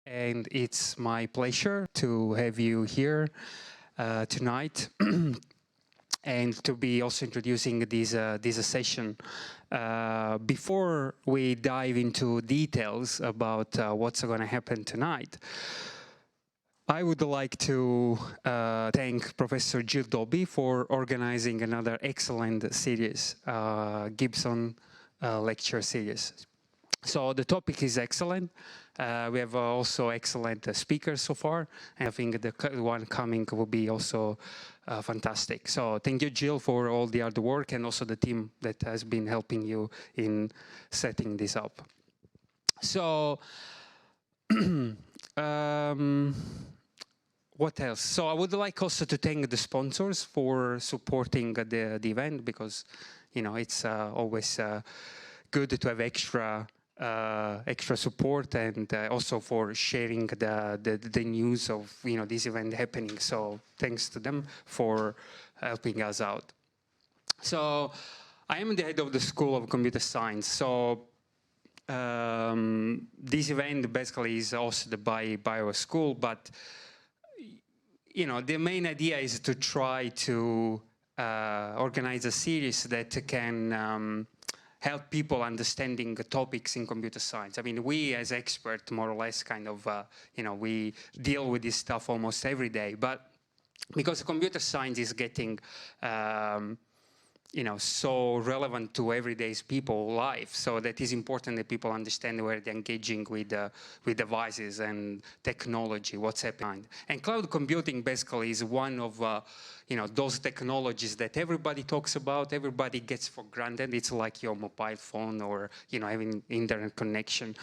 And it's my pleasure to have you here tonight and to be also introducing this session. Before we dive into details about what's going to happen tonight, I would like to thank Professor Jill Dobby for organizing another excellent series, Gibbons Lecture series. So the topic is excellent. We have also excellent speakers so far, and I think the one coming will be also fantastic. So thank you, Jill, for all the hard work, and also the team that has been helping you in setting this up. So what else? So I would like also to thank the sponsors for supporting the event, because it's always good to have extra support, and also for sharing the news of this event happening. So thanks to them for helping us out. So I am the head of the School of Computer Science. So this event basically is hosted by our school, but the main idea is to try to organize a series that can help people understanding the topics in computer science. I mean, we as experts, more or less, kind of, we deal with this stuff almost every day. But because computer science is getting, so relevant to everyday people's life, so that is important that people understand where they're engaging with devices and technology, what's happening. And cloud computing basically is one of those technologies that everybody talks about, everybody gets for granted. It's like your mobile phone or having internet connection.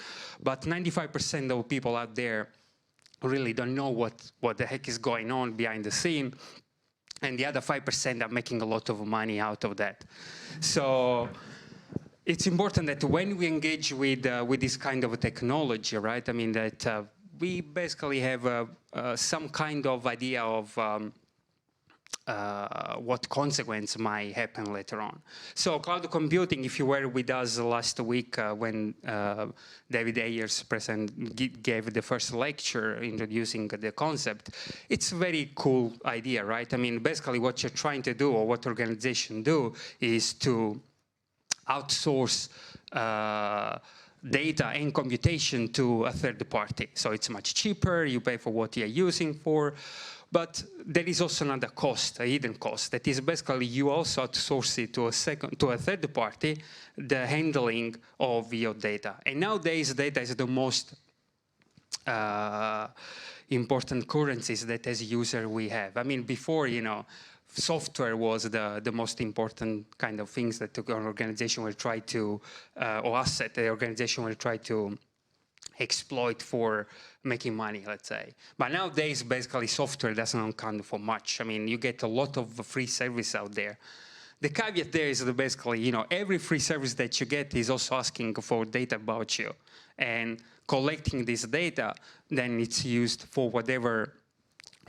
But 95% of people out there really don't know what the heck is going on behind the scene. And the other 5% are making a lot of money out of that. So it's important that when we engage with this kind of technology, right? I mean, that we basically have some kind of idea of what consequence might happen later on. So cloud computing, if you were with us last week when David Ayers gave the first lecture introducing the concept, it's a very cool idea, right? I mean, basically what you're trying to do, or what organizations do, is to outsource data and computation to a third party. So it's much cheaper, you pay for what you're using for. But there is also another cost, a hidden cost, that is basically you also outsource it to a third party, the handling of your data. And nowadays, data is the most important currencies that as a user we have. I mean, before, software was the most important kind of things that an organization will try to, or asset the organization will try to exploit for making money, let's say. But nowadays, basically, software doesn't count for much. I mean, you get a lot of free service out there. The caveat there is that basically, every free service that you get is also asking for data about you. And collecting this data, then it's used for whatever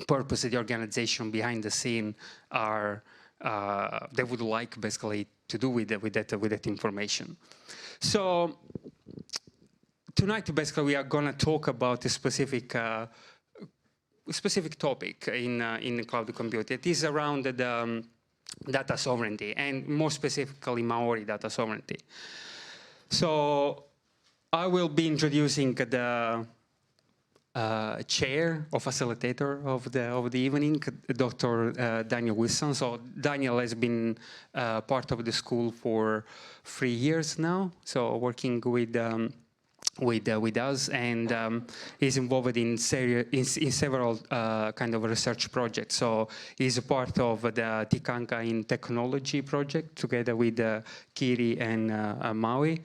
purpose the organization behind the scene they would like basically to do with that information. So tonight, basically, we are going to talk about a specific topic in cloud computing. It is around the data sovereignty, and more specifically, Māori data sovereignty. So I will be introducing the chair or facilitator of the evening, Dr. Daniel Wilson. So Daniel has been part of the school for 3 years now, so working with us, and is involved in several kind of research projects. So he's a part of the Tikanga in Technology project together with Kiri and Māui,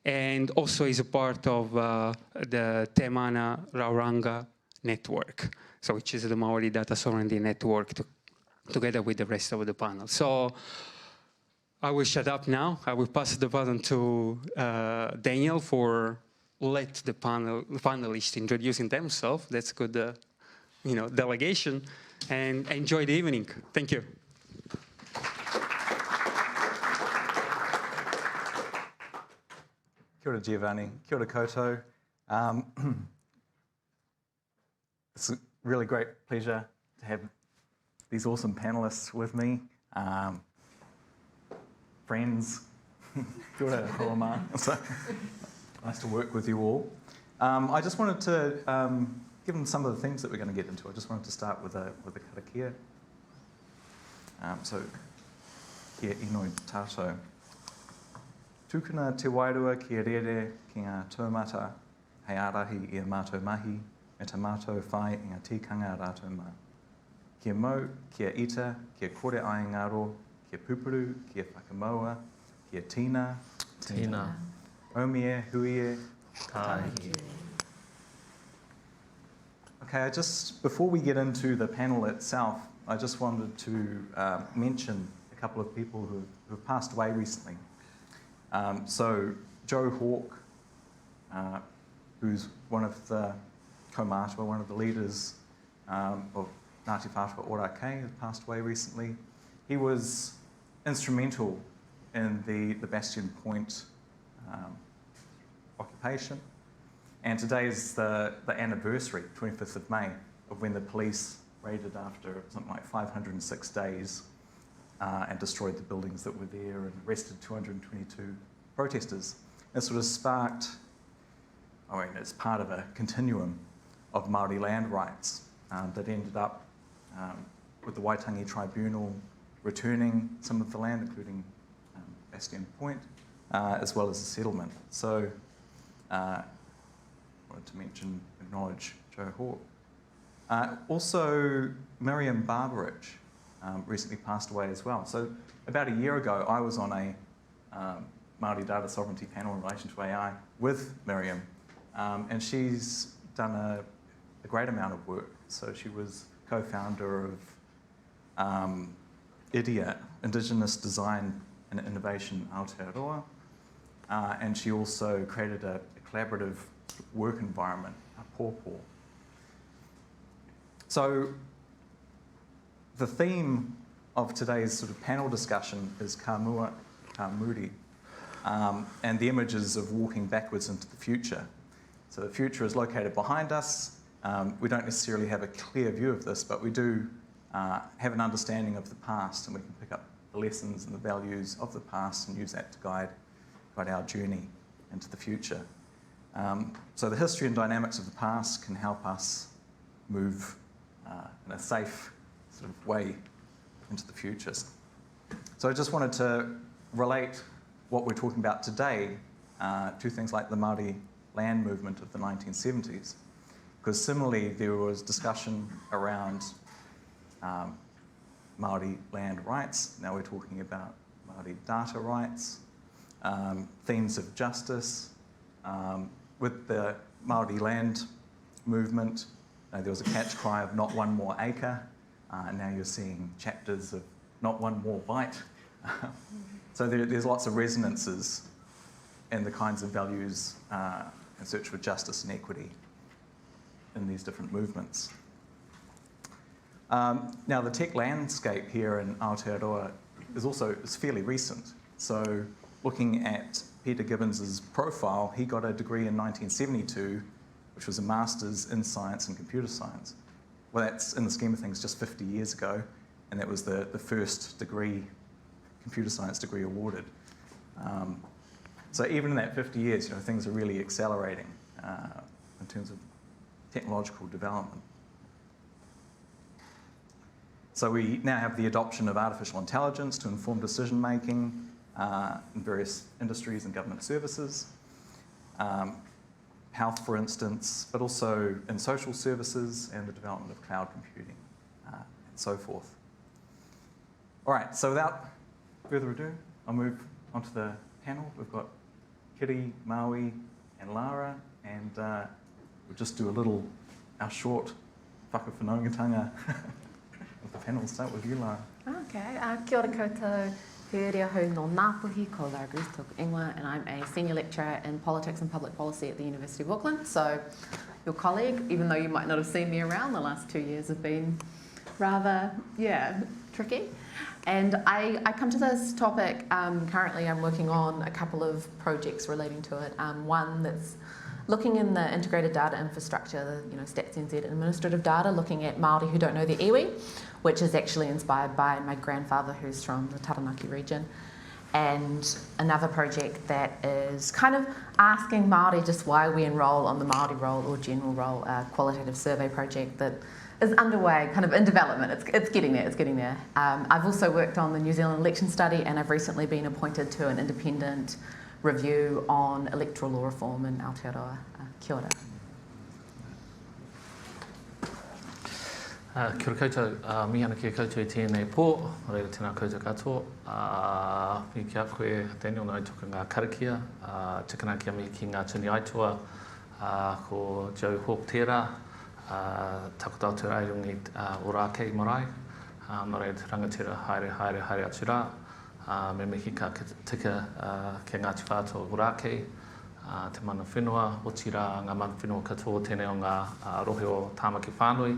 and also is a part of the Te Mana Rauranga network, so which is the Māori Data Sovereignty Network together with the rest of the panel. So I will shut up now. I will pass the baton to Daniel for let the panelists introducing themselves. That's good, delegation, and enjoy the evening. Thank you. Kia ora Giovanni, kia ora koutou. It's a really great pleasure to have these awesome panellists with me. Friends, kia ora, hoa ma. So, nice to work with you all. I just wanted to give them some of the things that we're going to get into. I just wanted to start with a karakia. So, kia inoi tātou. Tūkuna te wairua kia rere ki ngā taumata hei ārahi i a mātou mahi, me te mātou whai i ngā tikanga rātou mā. Kia mau, kia ita, kia kore ai ngaro, kia pupuru, kia whakamaua, kia tina, Tina. omie, huie, Tahi. Okay, before we get into the panel itself, I just wanted to mention a couple of people who have passed away recently. So Joe Hawke, who's one of the kaumātua, one of the leaders of Ngāti Whātua Ōrākei, has passed away recently. He was instrumental in the Bastion Point occupation. And today is the anniversary, 25th of May, of when the police raided after something like 506 days and destroyed the buildings that were there and arrested 222 protesters. It sort of sparked, it's part of a continuum of Māori land rights that ended up with the Waitangi Tribunal returning some of the land, including Bastion Point, as well as the settlement. So I wanted to acknowledge Joe Hawke. Also, Miriam Barbarich recently passed away as well. So about a year ago, I was on a Māori data sovereignty panel in relation to AI with Miriam, and she's done a great amount of work. So she was co-founder of IDEA, Indigenous Design and Innovation Aotearoa, and she also created a collaborative work environment, a pōpō. So the theme of today's sort of panel discussion is ka mua, ka muri, and the images of walking backwards into the future. So the future is located behind us. We don't necessarily have a clear view of this, but we do have an understanding of the past, and we can pick up the lessons and the values of the past and use that to guide our journey into the future. So the history and dynamics of the past can help us move in a safe sort of way into the future. So I just wanted to relate what we're talking about today to things like the Māori land movement of the 1970s, because similarly there was discussion around Māori land rights. Now we're talking about Māori data rights, themes of justice. With the Māori land movement, there was a catch cry of not one more acre, and now you're seeing chapters of not one more bite. So there's lots of resonances in the kinds of values in search for justice and equity in these different movements. Now the tech landscape here in Aotearoa is fairly recent. So looking at Peter Gibbons' profile, he got a degree in 1972, which was a master's in science and computer science. Well, that's, in the scheme of things, just 50 years ago, and that was the first degree, computer science degree awarded. So even in that 50 years, things are really accelerating in terms of technological development. So we now have the adoption of artificial intelligence to inform decision-making in various industries and government services, health, for instance, but also in social services and the development of cloud computing and so forth. All right, so without further ado, I'll move on to the panel. We've got Kiri, Māui, and Lara, and we'll just do our short whakawhanaungatanga of the panel. We'll start with you, Lara. Okay, kia ora koutou. He rea hou no Ngāpuhi, ko Lara Greaves tōku ingoa, and I'm a senior lecturer in politics and public policy at the University of Auckland. So your colleague, even though you might not have seen me around, the last 2 years have been rather, tricky. And I come to this topic, currently I'm working on a couple of projects relating to it. One that's looking in the integrated data infrastructure, Stats NZ administrative data, looking at Māori who don't know their iwi, which is actually inspired by my grandfather who's from the Tararā region. And another project that is kind of asking Māori just why we enrol on the Māori roll or general roll, a qualitative survey project that is underway, kind of in development. It's getting there, I've also worked on the New Zealand election study, and I've recently been appointed to an independent review on electoral law reform in Aotearoa. Kia ora. Kia ora koutou, mi ana kia koutou I tēnei pō, reira tēnā koutou katoa. Mi kia koe Daniel nai tuku ngā karakia, tikana kia mi ki ngā tini aitua, ko Joe Hawk tērā, takotau te airungi orake marae, nō reira te rangatira haere atu rā, me mihi ka tika ke Ngāti Whātua orake, te mana whenua, oti rā ngā mana whenua katoa tēnei o ngā rohe o tāmaki whānui,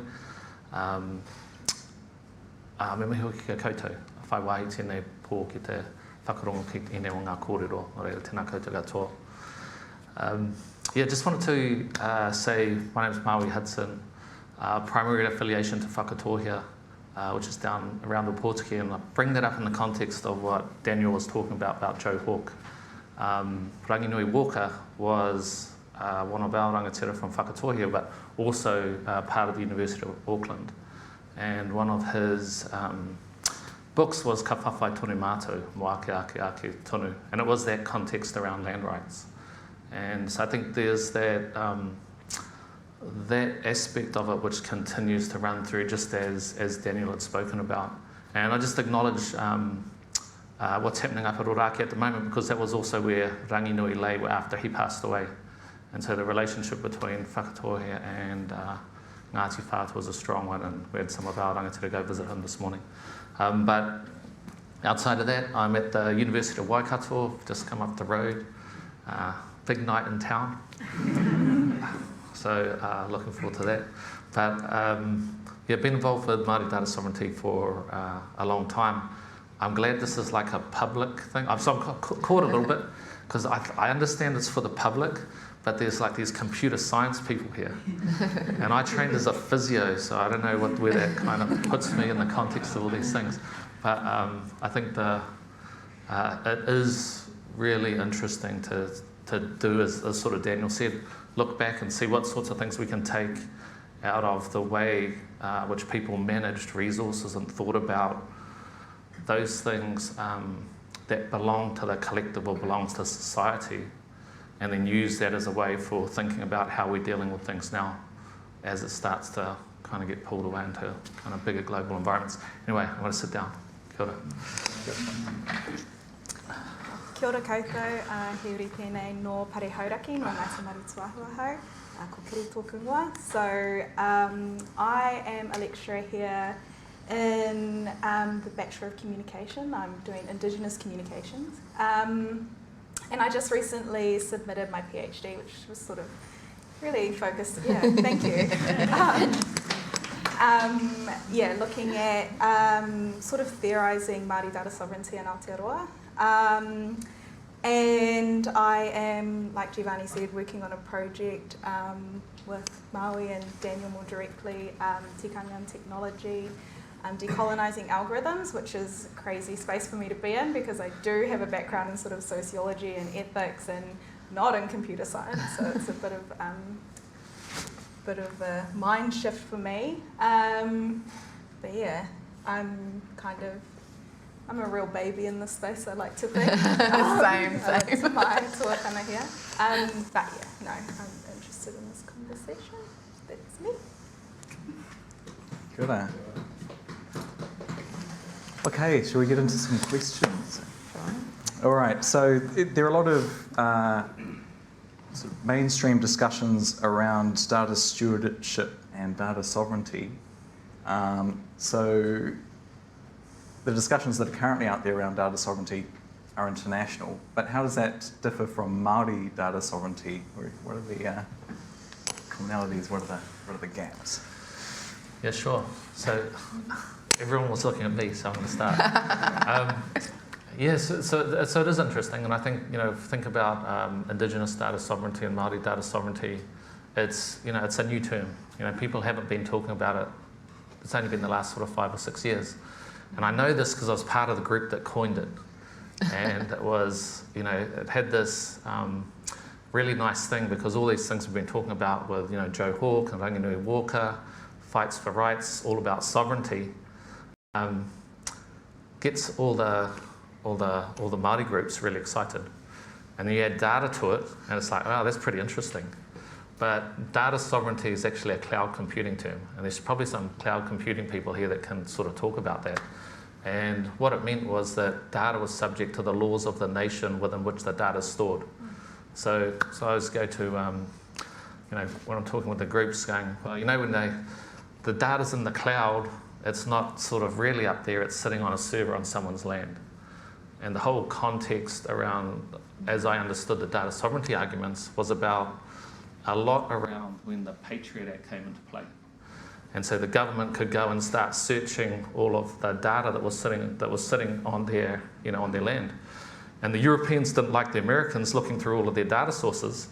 me mihi hoki kia koutou, whai wahi tēnei pō ki te whakarongo ki ene o ngā kōrero, nō reira tēnā koutou katoa. Yeah, just wanted to say my name is Māui Hudson, primary affiliation to Whakatohia, which is down around the Pōtiki, and I bring that up in the context of what Daniel was talking about Joe Hawk. Ranginui Walker was one of our rangatira from Whakatohia, but also part of the University of Auckland. And one of his books was Ka Whawhai Tonu Mātou, Mo Ake Ake Ake Tonu, and it was that context around land rights. And so I think there's that that aspect of it which continues to run through, just as Daniel had spoken about. And I just acknowledge what's happening up at Orake at the moment, because that was also where Ranginui lay after he passed away. And so the relationship between Whakatohia and Ngāti Whātua was a strong one, and we had some of our rangatira go visit him this morning. But outside of that, I'm at the University of Waikato, just come up the road. Big night in town, so looking forward to that. But yeah, been involved with Māori data sovereignty for a long time. I'm glad this is like a public thing. I'm caught a little bit, because I understand it's for the public, but there's like these computer science people here, and I trained as a physio, so I don't know where that kind of puts me in the context of all these things. But I think it is really interesting to do, as sort of Daniel said, look back and see what sorts of things we can take out of the way which people managed resources and thought about those things that belong to the collective or belongs to society, and then use that as a way for thinking about how we're dealing with things now as it starts to kind of get pulled away into kind of bigger global environments. Anyway, I'm going to sit down. Kia ora. Kia ora koutou, he uri tēnei no pare hauraki, no Ngāti Māori Tuahua hau, ko Kiri tōku ingoa. So I am a lecturer here in the Bachelor of Communication. I'm doing Indigenous Communications. And I just recently submitted my PhD, which was sort of really focused, yeah, thank you. Yeah, looking at sort of theorising Māori data sovereignty in Aotearoa. And I am, like Giovanni said, working on a project with Māui and Daniel more directly, tikanga and technology, decolonising algorithms, which is a crazy space for me to be in, because I do have a background in sort of sociology and ethics and not in computer science, so it's a bit of a mind shift for me. But yeah, I'm a real baby in this space, I like to think. Same. It's my tuakana here. But yeah, no, I'm interested in this conversation. That's me. Good. Okay, shall we get into some questions? All right, so there are a lot of sort of mainstream discussions around data stewardship and data sovereignty. So the discussions that are currently out there around data sovereignty are international, but how does that differ from Māori data sovereignty? What are the commonalities? What are the gaps? Yeah, sure. So everyone was looking at me, so I'm going to start. Yes, so it is interesting, and I think, think about Indigenous data sovereignty and Māori data sovereignty. It's a new term. People haven't been talking about it. It's only been the last sort of 5 or 6 years, and I know this because I was part of the group that coined it, and it was, it had this really nice thing because all these things we've been talking about with, Joe Hawke and Ranginui Walker, fights for rights, all about sovereignty, gets all the Māori groups really excited. And then you add data to it, and it's like, wow, that's pretty interesting. But data sovereignty is actually a cloud computing term, and there's probably some cloud computing people here that can sort of talk about that. And what it meant was that data was subject to the laws of the nation within which the data is stored. So I always go to, when I'm talking with the groups, going, well, when the data's in the cloud, it's not sort of really up there, it's sitting on a server on someone's land. And the whole context around, as I understood the data sovereignty arguments, was about a lot around when the Patriot Act came into play. And so the government could go and start searching all of the data that was sitting on their, on their land. And the Europeans didn't like the Americans looking through all of their data sources,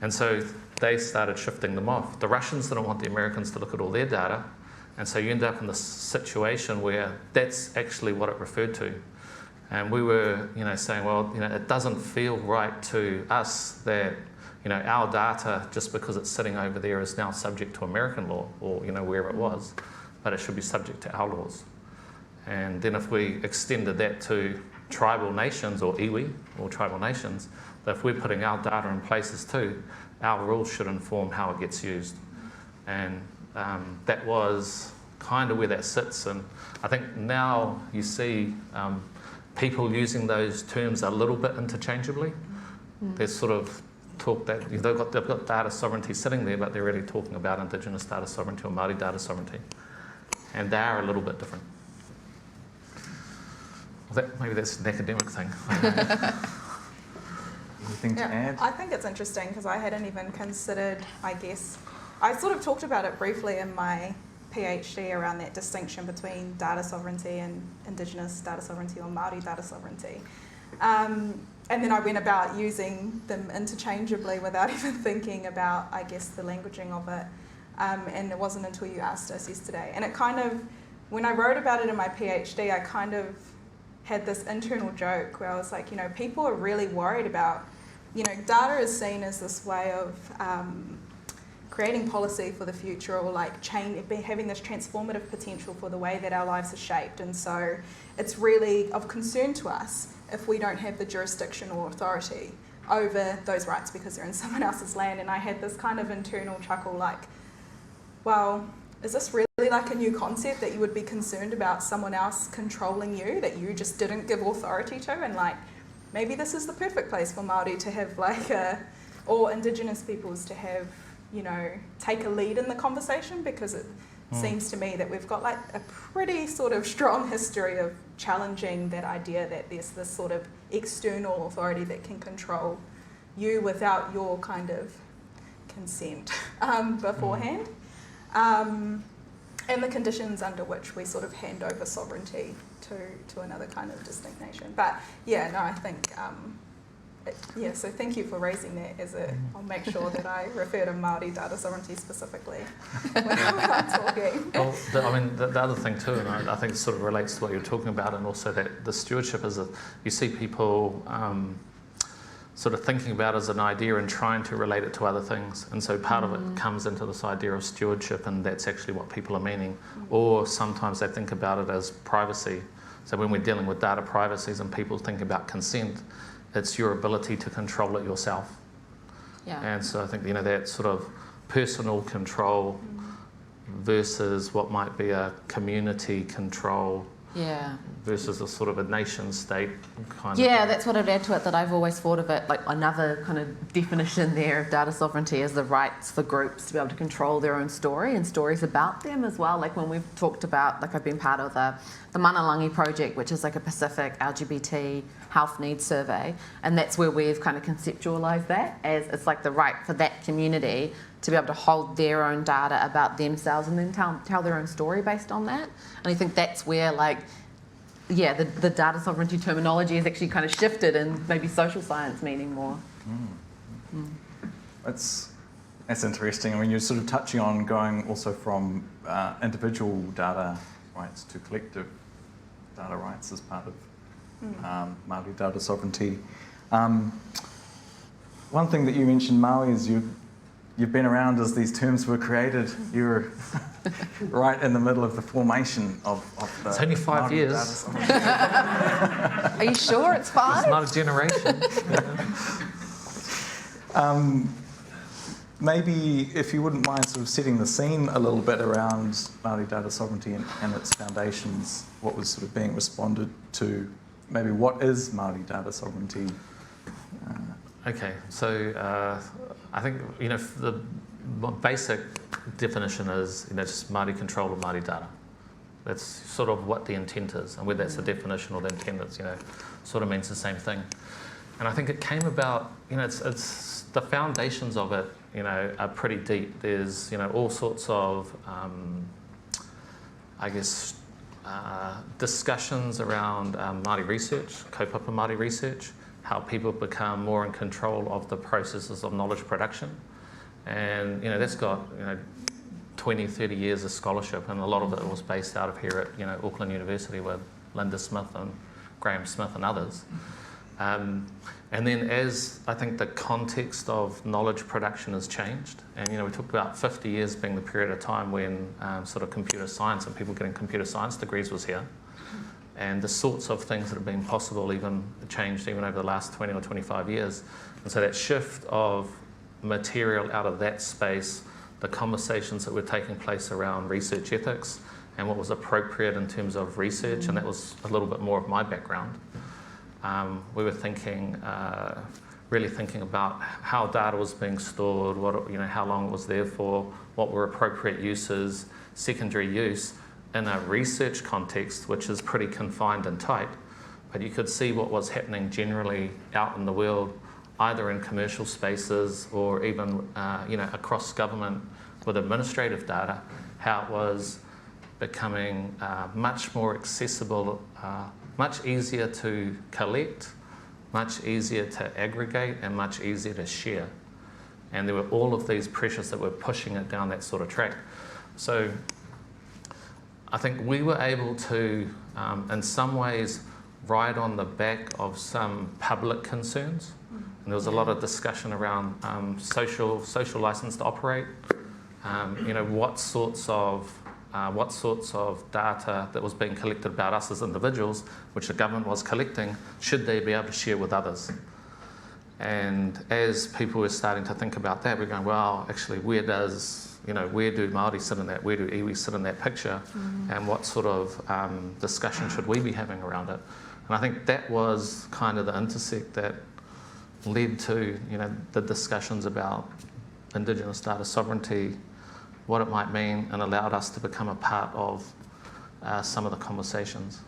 and so they started shifting them off. The Russians didn't want the Americans to look at all their data, and so you end up in this situation where that's actually what it referred to. And we were, saying, well, it doesn't feel right to us that, our data, just because it's sitting over there, is now subject to American law, or, wherever it was, but it should be subject to our laws. And then if we extended that to tribal nations, or iwi, or tribal nations, that if we're putting our data in places too, our rules should inform how it gets used. And that was kind of where that sits. And I think now you see people using those terms a little bit interchangeably. There's sort of talk that they've got data sovereignty sitting there, but they're really talking about Indigenous data sovereignty or Māori data sovereignty. And they are a little bit different. Maybe that's an academic thing. Anything to add? I think it's interesting because I hadn't even considered, I sort of talked about it briefly in my PhD around that distinction between data sovereignty and Indigenous data sovereignty or Māori data sovereignty. And then I went about using them interchangeably without even thinking about, the languaging of it. And it wasn't until you asked us yesterday. And it kind of, when I wrote about it in my PhD, I kind of had this internal joke where I was like, people are really worried about, data is seen as this way of creating policy for the future, or having this transformative potential for the way that our lives are shaped. And so it's really of concern to us if we don't have the jurisdiction or authority over those rights because they're in someone else's land. And I had this kind of internal chuckle like, well, is this really like a new concept that you would be concerned about someone else controlling you that you just didn't give authority to? And maybe this is the perfect place for Māori to have or Indigenous peoples to have, take a lead in the conversation, because it seems to me that we've got a pretty sort of strong history of challenging that idea that there's this sort of external authority that can control you without your kind of consent beforehand. And the conditions under which we sort of hand over sovereignty to another kind of distinct nation. But I think, so thank you for raising that I'll make sure that I refer to Māori data sovereignty specifically when I'm talking. Well, the other thing too, and I think it sort of relates to what you're talking about, and also that the stewardship is you see people sort of thinking about as an idea and trying to relate it to other things. And so part of it comes into this idea of stewardship, and that's actually what people are meaning. Or sometimes they think about it as privacy. So when we're dealing with data privacies and people think about consent, it's your ability to control it yourself. Yeah. And so I think, that sort of personal control versus what might be a community control. Yeah. Versus a sort of a nation state kind of. Yeah, that's what I'd add to it, that I've always thought of it like another kind of definition there of data sovereignty is the rights for groups to be able to control their own story and stories about them as well. Like when we've talked about, I've been part of the Manalangi project, which is a Pacific LGBT health needs survey, and that's where we've kind of conceptualised that as it's the right for that community to be able to hold their own data about themselves and then tell their own story based on that. And I think that's where yeah, the data sovereignty terminology has actually kind of shifted and maybe social science meaning more. That's interesting. I mean, you're sort of touching on going also from individual data rights to collective data rights as part of Māori data sovereignty. One thing that you mentioned, Māui, is you've been around as these terms were created. You were right in the middle of the formation of the It's only 5 Māori years. data sovereignty. Are you sure it's 5? It's not a generation. Maybe if you wouldn't mind sort of setting the scene a little bit around Māori data sovereignty and its foundations, what was sort of being responded to, maybe what is Māori data sovereignty? Okay, so I think, the basic definition is, just Māori control of Māori data. That's sort of what the intent is, and whether that's the definition or the intent, it's, sort of means the same thing. And I think it came about, it's the foundations of it, are pretty deep. There's, all sorts of, discussions around Māori research, kaupapa Māori research, how people become more in control of the processes of knowledge production. And, that's got, 20, 30 years of scholarship, and a lot of it was based out of here at, Auckland University with Linda Smith and Graham Smith and others. And then as I think the context of knowledge production has changed, and we talked about 50 years being the period of time when sort of computer science and people getting computer science degrees was here, and the sorts of things that have been possible even changed even over the last 20 or 25 years. And so that shift of material out of that space, the conversations that were taking place around research ethics and what was appropriate in terms of research, and that was a little bit more of my background. We were thinking, really thinking about how data was being stored, how long it was there for, what were appropriate uses, secondary use in a research context, which is pretty confined and tight. But you could see what was happening generally out in the world, either in commercial spaces or even, across government with administrative data, how it was becoming much more accessible, much easier to collect, much easier to aggregate, and much easier to share. And there were all of these pressures that were pushing it down that sort of track. So I think we were able to, in some ways, ride on the back of some public concerns. And there was a lot of discussion around social license to operate. What sorts of data that was being collected about us as individuals, which the government was collecting, should they be able to share with others? And as people were starting to think about that, we're going, well, actually, where do Māori sit in that? Where do iwi sit in that picture? And what sort of discussion should we be having around it? And I think that was kind of the intersect that led to, the discussions about Indigenous data sovereignty, what it might mean, and allowed us to become a part of some of the conversations.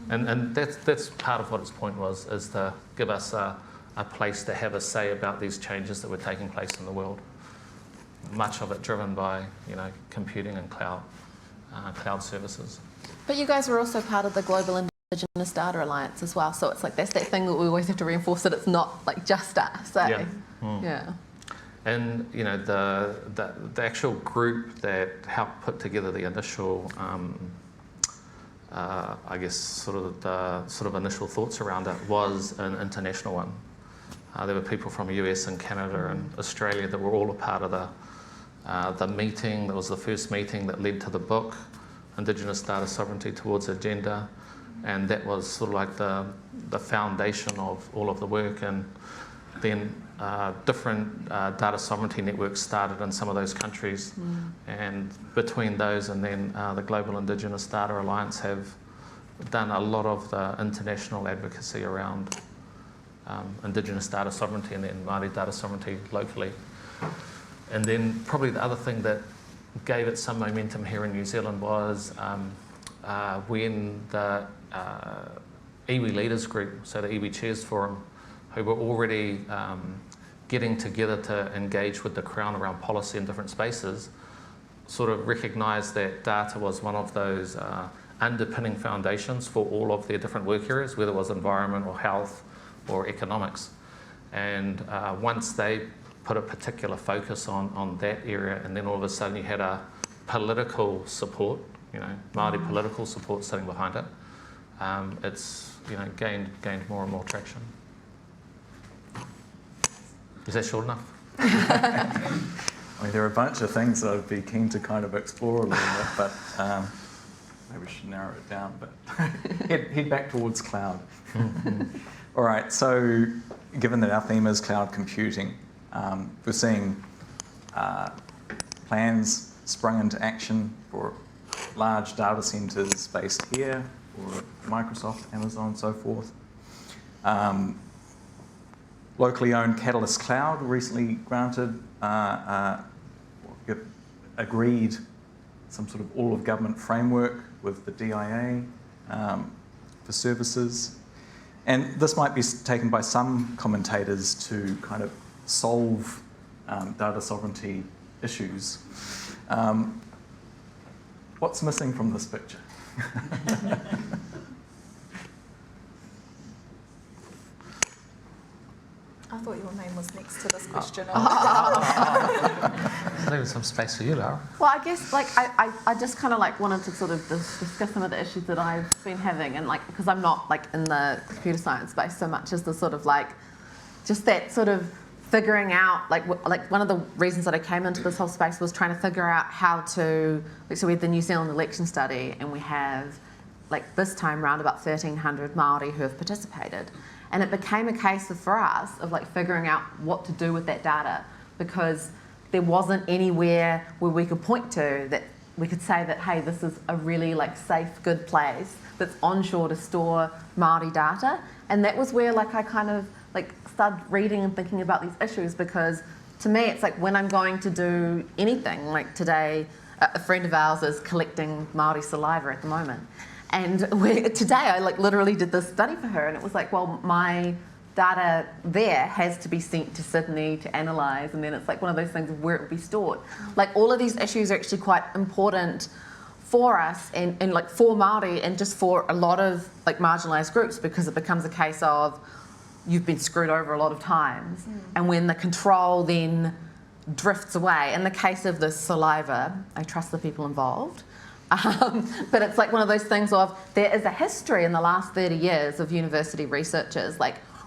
And that's part of what its point was, is to give us a place to have a say about these changes that were taking place in the world. Much of it driven by, computing and cloud services. But you guys were also part of the Global Indigenous Data Alliance as well, so it's like that's that thing that we always have to reinforce, that it's not like just us, eh? Yeah. And the actual group that helped put together the initial, sort of initial thoughts around it was an international one. There were people from US and Canada and Australia that were all a part of the meeting. That was the first meeting that led to the book, Indigenous Data Sovereignty Towards Agenda, and that was sort of like the foundation of all of the work. And then different data sovereignty networks started in some of those countries, and between those and then the Global Indigenous Data Alliance have done a lot of the international advocacy around Indigenous data sovereignty and then Māori data sovereignty locally. And then probably the other thing that gave it some momentum here in New Zealand was when the iwi leaders group, so the iwi chairs forum, who were already getting together to engage with the Crown around policy in different spaces, sort of recognised that data was one of those underpinning foundations for all of their different work areas, whether it was environment or health or economics. And once they put a particular focus on that area, and then all of a sudden you had a political support, Māori political support sitting behind it, it's gained more and more traction. Is that short enough? I mean, there are a bunch of things that I'd be keen to kind of explore a little bit, but maybe we should narrow it down, but head back towards cloud. All right, so given that our theme is cloud computing, we're seeing plans sprung into action for large data centres based here, or Microsoft, Amazon, so forth. Locally owned Catalyst Cloud recently granted, agreed some sort of all-of-government framework with the DIA for services. And this might be taken by some commentators to kind of solve data sovereignty issues. What's missing from this picture? I thought your name was next to this question. Leaving some space for you, Lara. Well, I guess I just kind of wanted to sort of discuss some of the issues that I've been having, and because I'm not in the computer science space so much as the sort of just that sort of figuring out one of the reasons that I came into this whole space was trying to figure out how to so we had the New Zealand election study, and we have this time around about 1,300 Māori who have participated. And it became a case for us of figuring out what to do with that data, because there wasn't anywhere where we could point to that we could say that, hey, this is a really safe, good place that's onshore to store Māori data. And that was where I kind of started reading and thinking about these issues, because to me it's when I'm going to do anything, today a friend of ours is collecting Māori saliva at the moment. And today I literally did this study for her, and it was well, my data there has to be sent to Sydney to analyse, and then it's one of those things of where it would be stored. All of these issues are actually quite important for us and for Māori, and just for a lot of marginalised groups, because it becomes a case of you've been screwed over a lot of times, and when the control then drifts away. In the case of the saliva, I trust the people involved. But it's one of those things of there is a history in the last 30 years of university researchers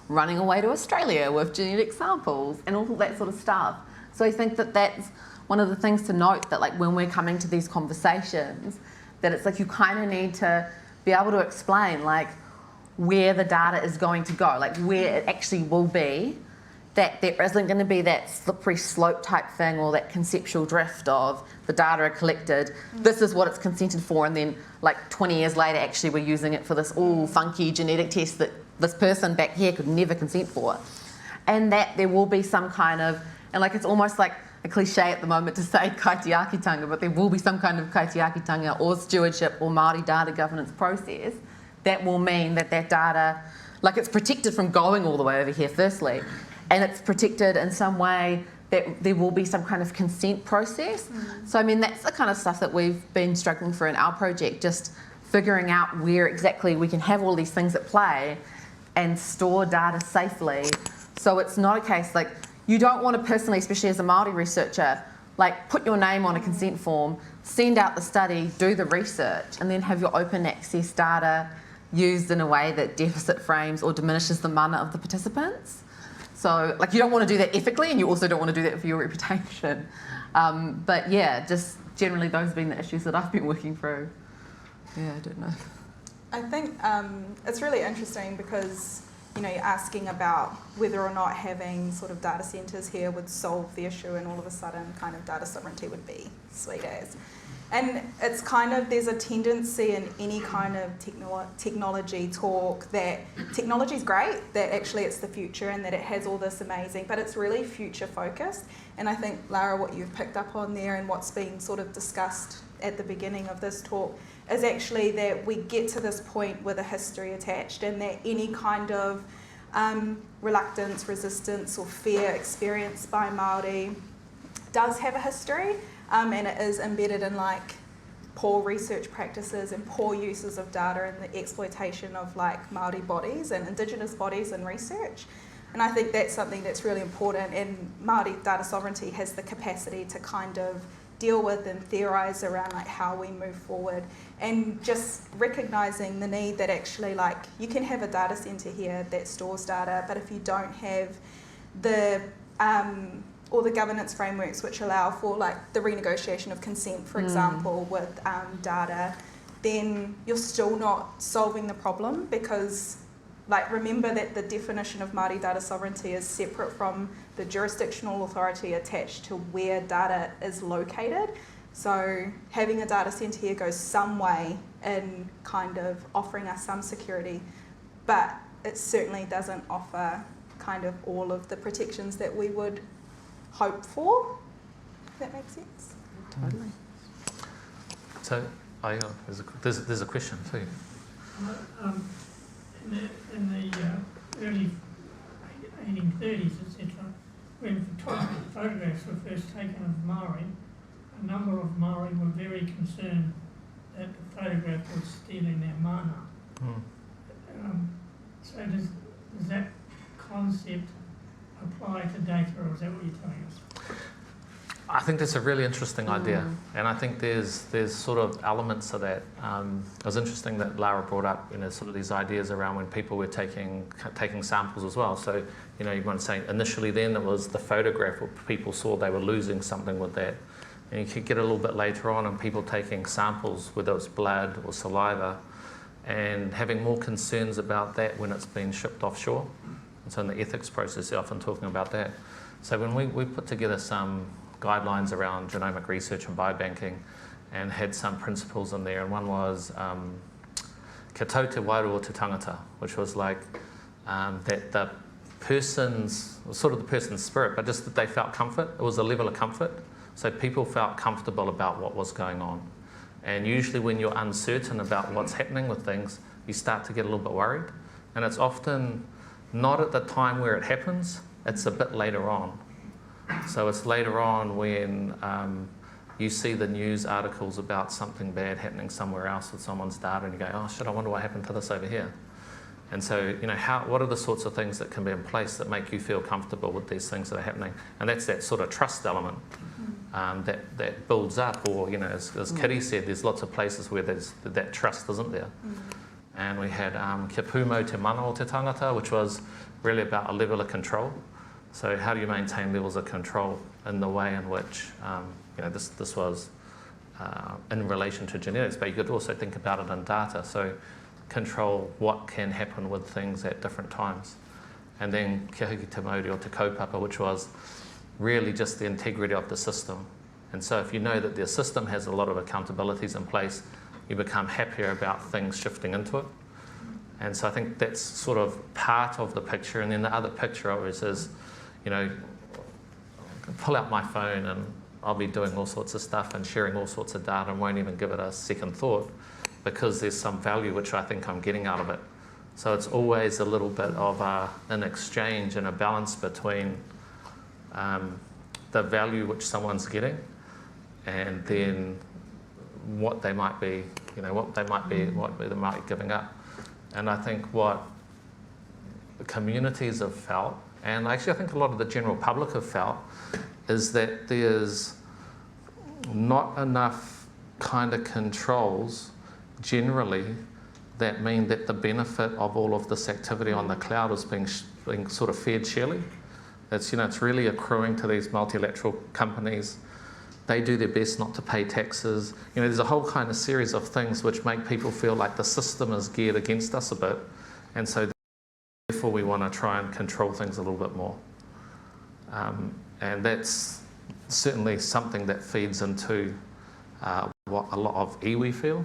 running away to Australia with genetic samples and all that sort of stuff. So I think that that's one of the things to note, that when we're coming to these conversations, that it's you kind of need to be able to explain where the data is going to go, where it actually will be, that there isn't going to be that slippery slope type thing, or that conceptual drift of the data are collected, this is what it's consented for, and then 20 years later actually we're using it for this all funky genetic test that this person back here could never consent for. And that there will be some kind of, and it's almost a cliche at the moment to say kaitiakitanga, but there will be some kind of kaitiakitanga or stewardship or Māori data governance process that will mean that data, it's protected from going all the way over here firstly, and it's protected in some way that there will be some kind of consent process. So I mean, that's the kind of stuff that we've been struggling for in our project, just figuring out where exactly we can have all these things at play and store data safely. So it's not a case you don't want to personally, especially as a Māori researcher, put your name on a consent form, send out the study, do the research, and then have your open access data used in a way that deficit frames or diminishes the mana of the participants. So you don't want to do that ethically, and you also don't want to do that for your reputation. But yeah, just generally those have been the issues that I've been working through. Yeah, I don't know. I think it's really interesting because you're asking about whether or not having sort of data centres here would solve the issue, and all of a sudden kind of data sovereignty would be sweet as. And it's kind of, there's a tendency in any kind of technology talk that technology is great, that actually it's the future and that it has all this amazing, but it's really future focused. And I think, Lara, what you've picked up on there and what's been sort of discussed at the beginning of this talk is actually that we get to this point with a history attached, and that any kind of reluctance, resistance or fear experienced by Māori does have a history. And it is embedded in poor research practices and poor uses of data and the exploitation of like Māori bodies and Indigenous bodies in research. And I think that's something that's really important, and Māori data sovereignty has the capacity to kind of deal with and theorise around like how we move forward, and just recognising the need that actually like you can have a data centre here that stores data, but if you don't have the all the governance frameworks which allow for like the renegotiation of consent, for example, with data, then you're still not solving the problem, because like remember that the definition of Māori data sovereignty is separate from the jurisdictional authority attached to where data is located. So having a data centre here goes some way in kind of offering us some security, but it certainly doesn't offer kind of all of the protections that we would hope for. Does that make sense? Totally. So, there's a question too. In the early 1830s, etc., when photographs were first taken of Māori, a number of Māori were very concerned that the photograph was stealing their mana. So does that concept apply to data, or is that what you're telling us? I think that's a really interesting idea, and I think there's sort of elements of that. It was interesting that Lara brought up, sort of these ideas around when people were taking samples as well. So, you might say initially then it was the photograph where people saw they were losing something with that, and you could get a little bit later on and people taking samples, whether it's blood or saliva, and having more concerns about that when it's been shipped offshore. And so in the ethics process, they're often talking about that. So when we put together some guidelines around genomic research and biobanking, and had some principles in there, and one was kia tau te wairua te tangata, which was like that the person's, sort of the person's spirit, but just that they felt comfort. It was a level of comfort, so people felt comfortable about what was going on. And usually when you're uncertain about what's happening with things, you start to get a little bit worried, and it's often not at the time where it happens, it's a bit later on. So it's later on when you see the news articles about something bad happening somewhere else with someone's data, and you go, oh shit, I wonder what happened to this over here. And so, what are the sorts of things that can be in place that make you feel comfortable with these things that are happening? And that's that sort of trust element that builds up, or, as Kiri said, there's lots of places where that trust isn't there. And we had kia pumo te mana o te tangata, which was really about a level of control. So how do you maintain levels of control in the way in which, this was in relation to genetics, but you could also think about it in data. So control what can happen with things at different times. And then kia hiki te mauri o te kaupapa, which was really just the integrity of the system. And so if you know that the system has a lot of accountabilities in place, you become happier about things shifting into it. And so I think that's sort of part of the picture. And then the other picture always is, pull out my phone and I'll be doing all sorts of stuff and sharing all sorts of data and won't even give it a second thought, because there's some value which I think I'm getting out of it. So it's always a little bit of an exchange and a balance between the value which someone's getting and then what they might be, what they might be giving up. And I think what the communities have felt, and actually I think a lot of the general public have felt, is that there's not enough kind of controls generally that mean that the benefit of all of this activity on the cloud is being sort of fared sharely. It's, it's really accruing to these multilateral companies. They do their best not to pay taxes. There's a whole kind of series of things which make people feel like the system is geared against us a bit. And so therefore we want to try and control things a little bit more. And that's certainly something that feeds into what a lot of iwi feel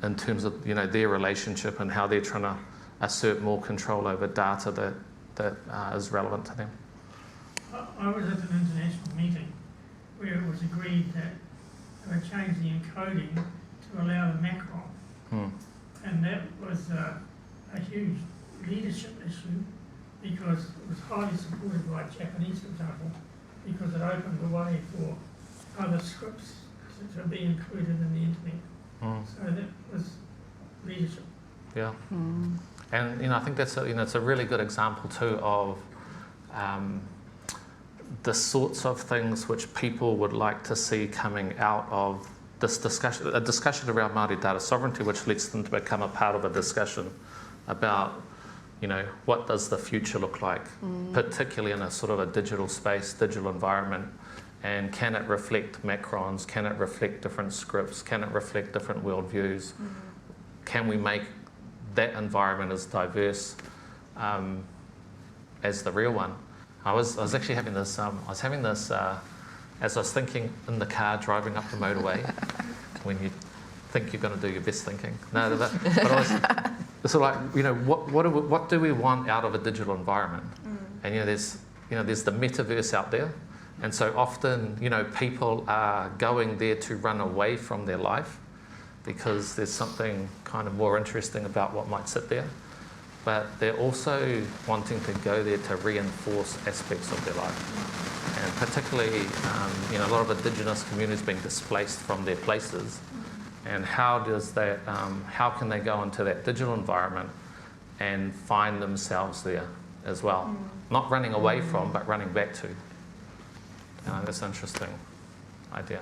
in terms of their relationship and how they're trying to assert more control over data that is relevant to them. I was at an international meeting where it was agreed that they would change the encoding to allow the macron. And that was a huge leadership issue, because it was highly supported by Japanese, for example, because it opened the way for other scripts to be included in the internet. So that was leadership. Yeah. And I think that's it's a really good example too of the sorts of things which people would like to see coming out of this discussion, a discussion around Māori data sovereignty, which leads them to become a part of a discussion about, what does the future look like, particularly in a sort of a digital space, digital environment, and can it reflect macrons, can it reflect different scripts, can it reflect different worldviews, can we make that environment as diverse as the real one. I was actually having this, as I was thinking in the car driving up the motorway, when you think you're going to do your best thinking. No, but I was sort of like, what do we want out of a digital environment? And there's the metaverse out there, and so often people are going there to run away from their life because there's something kind of more interesting about what might sit there. But they're also wanting to go there to reinforce aspects of their life. And particularly, a lot of Indigenous communities being displaced from their places. And how can they go into that digital environment and find themselves there as well? Not running away from, but running back to. That's an interesting idea.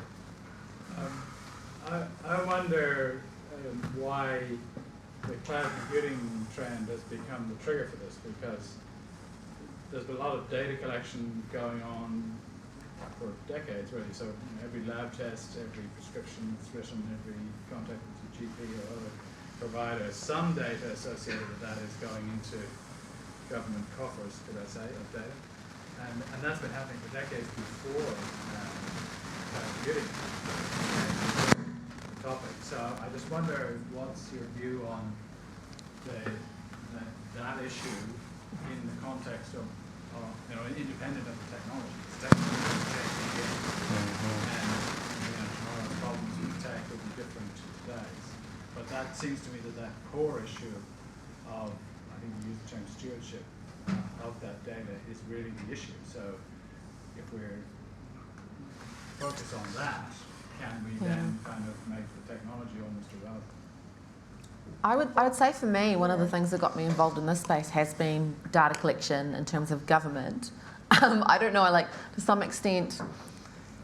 I wonder why the cloud computing trend has become the trigger for this, because there's been a lot of data collection going on for decades really. So every lab test, every prescription that's written, every contact with your GP or other provider, some data associated with that is going into government coffers, could I say, of data. And that's been happening for decades before cloud computing the topic. So I just wonder, what's your view on that issue in the context of independent of the technology? It's technology is changing again, and tomorrow's problems with tech will be different days. But that seems to me that core issue of, I think you used the term stewardship, of that data is really the issue. So if we're focused on that, can we then kind of make the technology almost irrelevant? I would say for me, one of the things that got me involved in this space has been data collection in terms of government. I don't know, to some extent,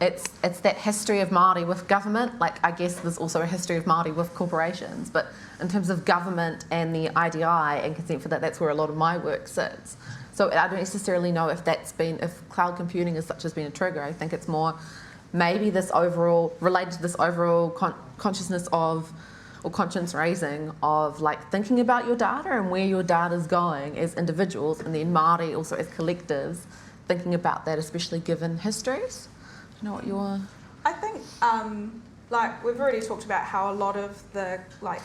it's that history of Māori with government. I guess there's also a history of Māori with corporations, but in terms of government and the IDI and consent for that, that's where a lot of my work sits. So I don't necessarily know if cloud computing as such has been a trigger. I think it's more maybe related to this overall consciousness of, or conscience raising of thinking about your data and where your data is going as individuals, and then Māori also as collectives, thinking about that, especially given histories. Do you know what you're... I think, we've already talked about how a lot of the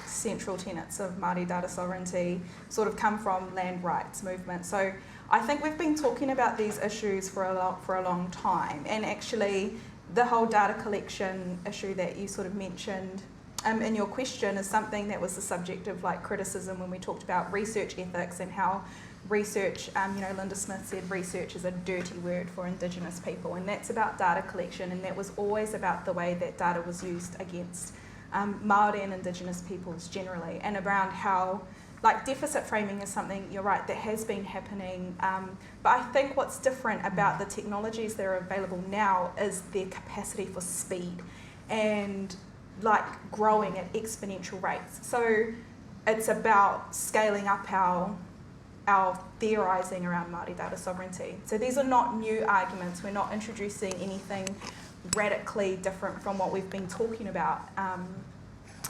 central tenets of Māori data sovereignty sort of come from land rights movement. So I think we've been talking about these issues for a long time, and actually the whole data collection issue that you sort of mentioned in your question is something that was the subject of criticism when we talked about research ethics and how research, Linda Smith said research is a dirty word for Indigenous people, and that's about data collection, and that was always about the way that data was used against Māori and Indigenous peoples generally, and around how deficit framing is something, you're right, that has been happening, but I think what's different about the technologies that are available now is their capacity for speed and growing at exponential rates. So it's about scaling up our theorising around Māori data sovereignty. So these are not new arguments. We're not introducing anything radically different from what we've been talking about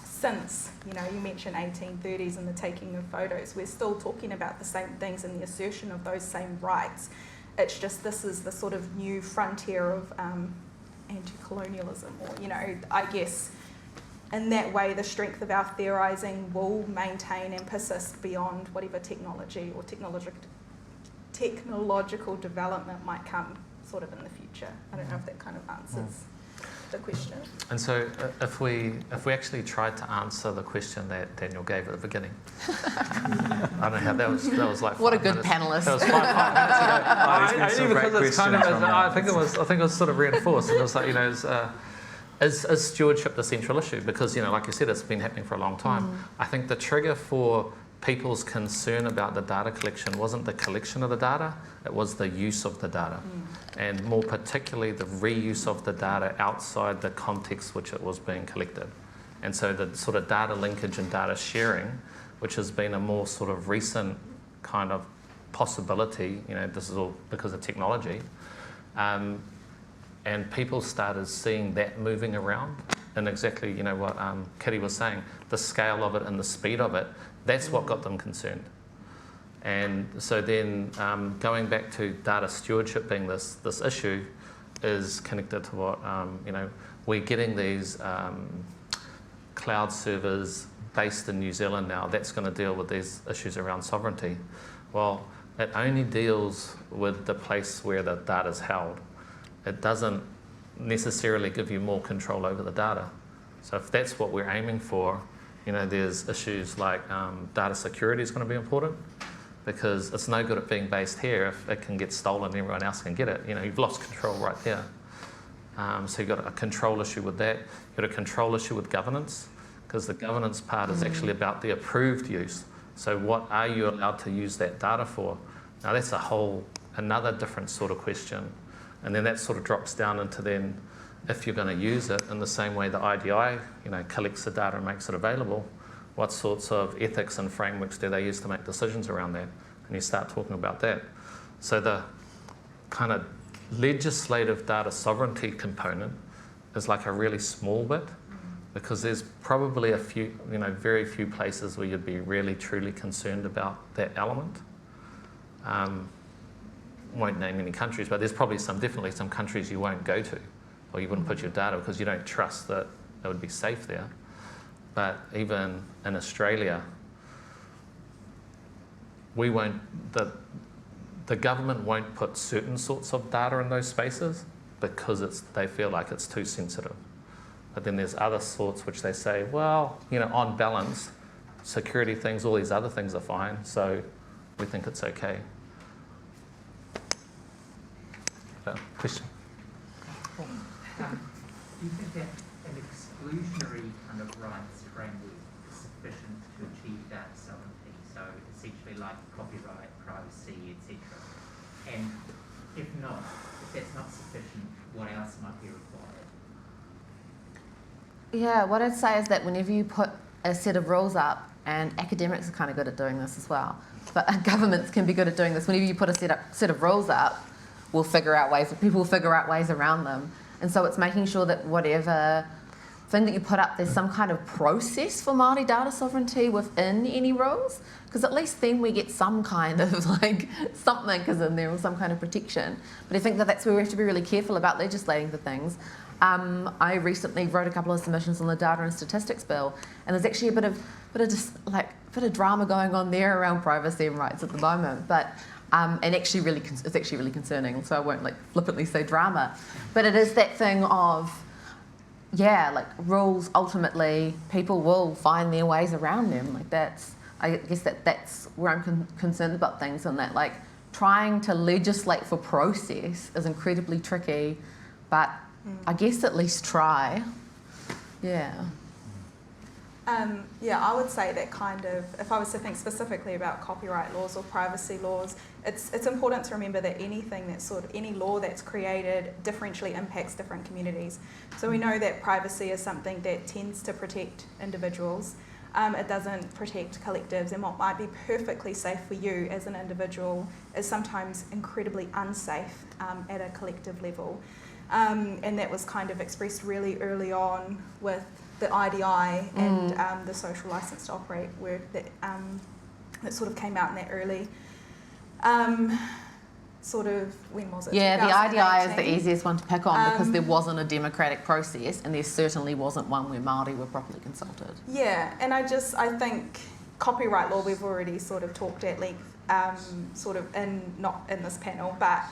since, you mentioned 1830s and the taking of photos. We're still talking about the same things and the assertion of those same rights. It's just this is the sort of new frontier of anti-colonialism, or, I guess, in that way, the strength of our theorising will maintain and persist beyond whatever technology or technological development might come sort of in the future. I don't know if that kind of answers the question. And so if we actually tried to answer the question that Daniel gave at the beginning, I don't know how that was like. What a good minutes. panelist. That was 5 minutes ago. Only because it's kind of, I think it was sort of reinforced, and it was Is stewardship the central issue? Because, like you said, it's been happening for a long time. I think the trigger for people's concern about the data collection wasn't the collection of the data, it was the use of the data. And more particularly the reuse of the data outside the context which it was being collected. And so the sort of data linkage and data sharing, which has been a more sort of recent kind of possibility, this is all because of technology, and people started seeing that moving around, and exactly what Kiri was saying, the scale of it and the speed of it, that's what got them concerned. And so then going back to data stewardship being this issue is connected to what, we're getting these cloud servers based in New Zealand now, that's going to deal with these issues around sovereignty. Well, it only deals with the place where the data is held. It doesn't necessarily give you more control over the data. So if that's what we're aiming for, there's issues like data security is going to be important, because it's no good at being based here if it can get stolen and everyone else can get it. You've lost control right there. So you've got a control issue with that. You've got a control issue with governance, because the governance part is actually about the approved use. So what are you allowed to use that data for? Now that's another different sort of question. And then that sort of drops down into then, if you're going to use it in the same way the IDI, collects the data and makes it available, what sorts of ethics and frameworks do they use to make decisions around that? And you start talking about that. So the kind of legislative data sovereignty component is like a really small bit, because there's probably a few, very few places where you'd be really truly concerned about that element. Won't name any countries, but there's probably definitely some countries you won't go to, or you wouldn't put your data because you don't trust that it would be safe there. But even in Australia, the government won't put certain sorts of data in those spaces because they feel like it's too sensitive. But then there's other sorts which they say, well, on balance, security things, all these other things are fine, so we think it's okay. Question? Do you think that an exclusionary kind of rights framework is sufficient to achieve data sovereignty? So essentially like copyright, privacy, etc. And if that's not sufficient, what else might be required? Yeah, what I'd say is that whenever you put a set of rules up, and academics are kind of good at doing this as well, but governments can be good at doing this. Whenever you put a set of rules up, people will figure out ways around them. And so it's making sure that whatever thing that you put up, there's some kind of process for Māori data sovereignty within any rules, because at least then we get some kind of something is in there, or some kind of protection. But I think that that's where we have to be really careful about legislating for things. I recently wrote a couple of submissions on the Data and Statistics Bill, and there's actually a bit of drama going on there around privacy and rights at the moment. But and it's actually really concerning. So I won't flippantly say drama, but it is that thing of rules. Ultimately, people will find their ways around them. I guess that's where I'm concerned about things, and that trying to legislate for process is incredibly tricky, but I guess at least try. Yeah. I would say that if I was to think specifically about copyright laws or privacy laws, it's important to remember that any law that's created differentially impacts different communities. So we know that privacy is something that tends to protect individuals. It doesn't protect collectives, and what might be perfectly safe for you as an individual is sometimes incredibly unsafe at a collective level. And that was kind of expressed really early on with the IDI and the social licence to operate work that sort of came out in that early when was it? Yeah, the IDI is the easiest one to pick on because there wasn't a democratic process, and there certainly wasn't one where Māori were properly consulted. Yeah, and I think copyright law we've already sort of talked at length, not in this panel, but